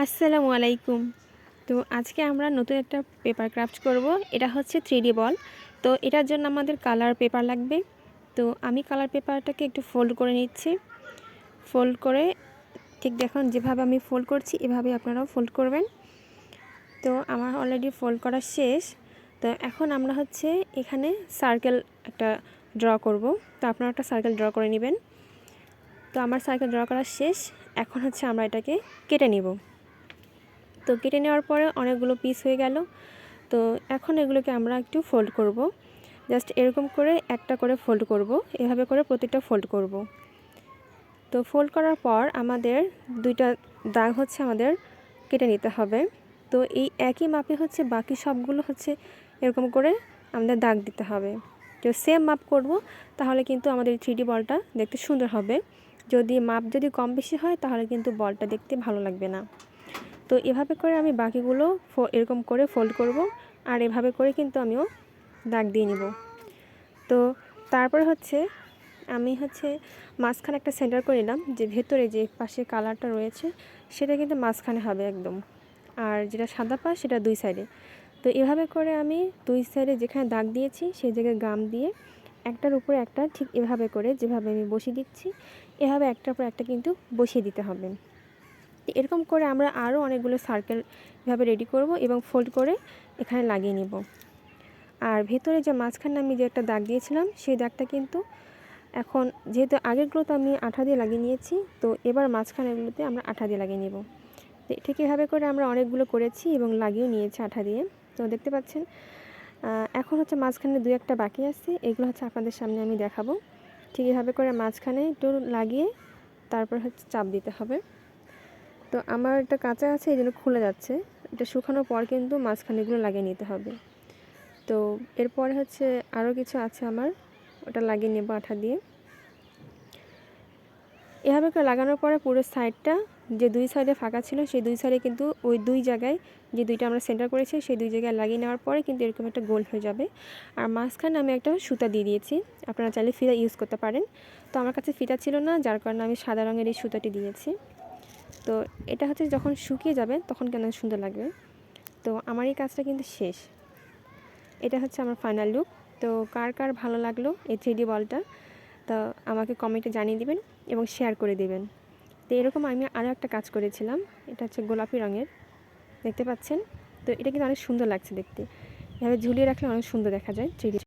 আসসালামু আলাইকুম। তো আজকে আমরা নতুন একটা পেপার ক্রাফট করব। এটা হচ্ছে 3D বল। তো এটার জন্য আমাদের কালার পেপার লাগবে। তো আমি কালার পেপারটাকে একটু ফোল্ড করে নিচ্ছি। ফোল্ড করে ঠিক দেখুন যেভাবে আমি ফোল্ড করছি এভাবে আপনারাও ফোল্ড করবেন। তো আমার অলরেডি ফোল্ড করা শেষ। তো এখন আমরা হচ্ছে এখানে সার্কেল একটা ড্র করব। তো আপনারা একটা সার্কেল ড্র করে নেবেন। তো আমার সার্কেল ড্র করা শেষ। এখন হচ্ছে আমরা এটাকে কেটে নিব। তো কেটে নেওয়ার পরে অনেকগুলো পিস হয়ে গেল। তো এখন এগুলোকে আমরা একটু ফোল্ড করব। জাস্ট এরকম করে একটা করে ফোল্ড করব, এভাবে করে প্রতিটা ফোল্ড করব। তো ফোল্ড করার পর আমাদের দুইটা দাগ হচ্ছে আমাদের কেটে নিতে হবে। তো এই একই মাপে হচ্ছে বাকি সবগুলো হচ্ছে এরকম করে আমাদের দাগ দিতে হবে। তো সেম মাপ করব, তাহলে কিন্তু আমাদের 3D বলটা দেখতে সুন্দর হবে। যদি কম বেশি হয় তাহলে কিন্তু বলটা দেখতে ভালো লাগবে না। তো এভাবে করে আমি বাকিগুলো এরকম করে ফোল্ড করব, আর এভাবে করে কিন্তু আমিও দাগ দিয়ে নিব। তো তারপরে হচ্ছে আমি মাঝখানে একটা সেন্টার করে নিলাম, যে ভেতরে যে পাশে কালারটা রয়েছে সেটা কিন্তু মাঝখানে হবে একদম, আর যেটা সাদা পাশ সেটা দুই সাইডে। তো এভাবে করে আমি দুই সাইডে যেখানে দাগ দিয়েছি সেই জায়গায় গাম দিয়ে একটার উপরে একটা ঠিক এভাবে করে যেভাবে আমি বসিয়ে দিচ্ছি, এভাবে একটার উপর একটা কিন্তু বসিয়ে দিতে হবে। এরকম করে আমরা আরও অনেকগুলো সার্কেল এভাবে রেডি করব এবং ফোল্ড করে এখানে লাগিয়ে নেব। আর ভেতরে যে মাঝখানে আমি যে একটা দাগ দিয়েছিলাম সেই দাগটা কিন্তু এখন যেহেতু আগেরগুলো তো আমি আঠা দিয়ে লাগিয়ে নিয়েছি, তো এবার মাঝখানেগুলোতে আমরা আঠা দিয়ে লাগিয়ে নেব। তো ঠিক এভাবে করে আমরা অনেকগুলো করেছি এবং লাগিয়েও নিয়েছি আঠা দিয়ে। তো দেখতে পাচ্ছেন এখন হচ্ছে মাঝখানে দুই একটা বাকি আছে, এগুলো হচ্ছে আপনাদের সামনে আমি দেখাবো। ঠিক এভাবে করে মাঝখানে একটু লাগিয়ে তারপর হচ্ছে চাপ দিতে হবে। তো আমার এটা কাঁচা আছে এই জন্য খুলে যাচ্ছে, এটা শুকানোর পর কিন্তু মাঝখানেগুলো লাগিয়ে নিতে হবে। তো এরপরে হচ্ছে আরও কিছু আছে আমার, ওটা লাগিয়ে নেব আঠা দিয়ে। এভাবে করে লাগানোর পরে পুরো সাইডটা যে দুই সাইডে ফাঁকা ছিল সেই দুই সাইডে কিন্তু ওই দুই জায়গায় যে দুইটা আমরা সেন্টার করেছি সেই দুই জায়গায় লাগিয়ে নেওয়ার পরে কিন্তু এরকম একটা গোল হয়ে যাবে। আর মাঝখানে আমি একটা সুতা দিয়ে দিয়েছি, আপনারা চাইলে ফিতা ইউজ করতে পারেন। তো আমার কাছে ফিতা ছিল না, যার কারণে আমি সাদা রঙের এই সুতাটি দিয়েছি। তো এটা হচ্ছে যখন শুকিয়ে যাবে তখন কেন সুন্দর লাগবে। তো আমার এই কাজটা কিন্তু শেষ, এটা হচ্ছে আমার ফাইনাল লুক। তো কার কার ভালো লাগলো এই 3D বলটা, তো আমাকে কমেন্টে জানিয়ে দিবেন এবং শেয়ার করে দেবেন। তো এরকম আমি আরও একটা কাজ করেছিলাম, এটা হচ্ছে গোলাপি রঙের, দেখতে পাচ্ছেন। তো এটা কিন্তু অনেক সুন্দর লাগছে দেখতে, এভাবে ঝুলিয়ে রাখলে অনেক সুন্দর দেখা যায় 3D।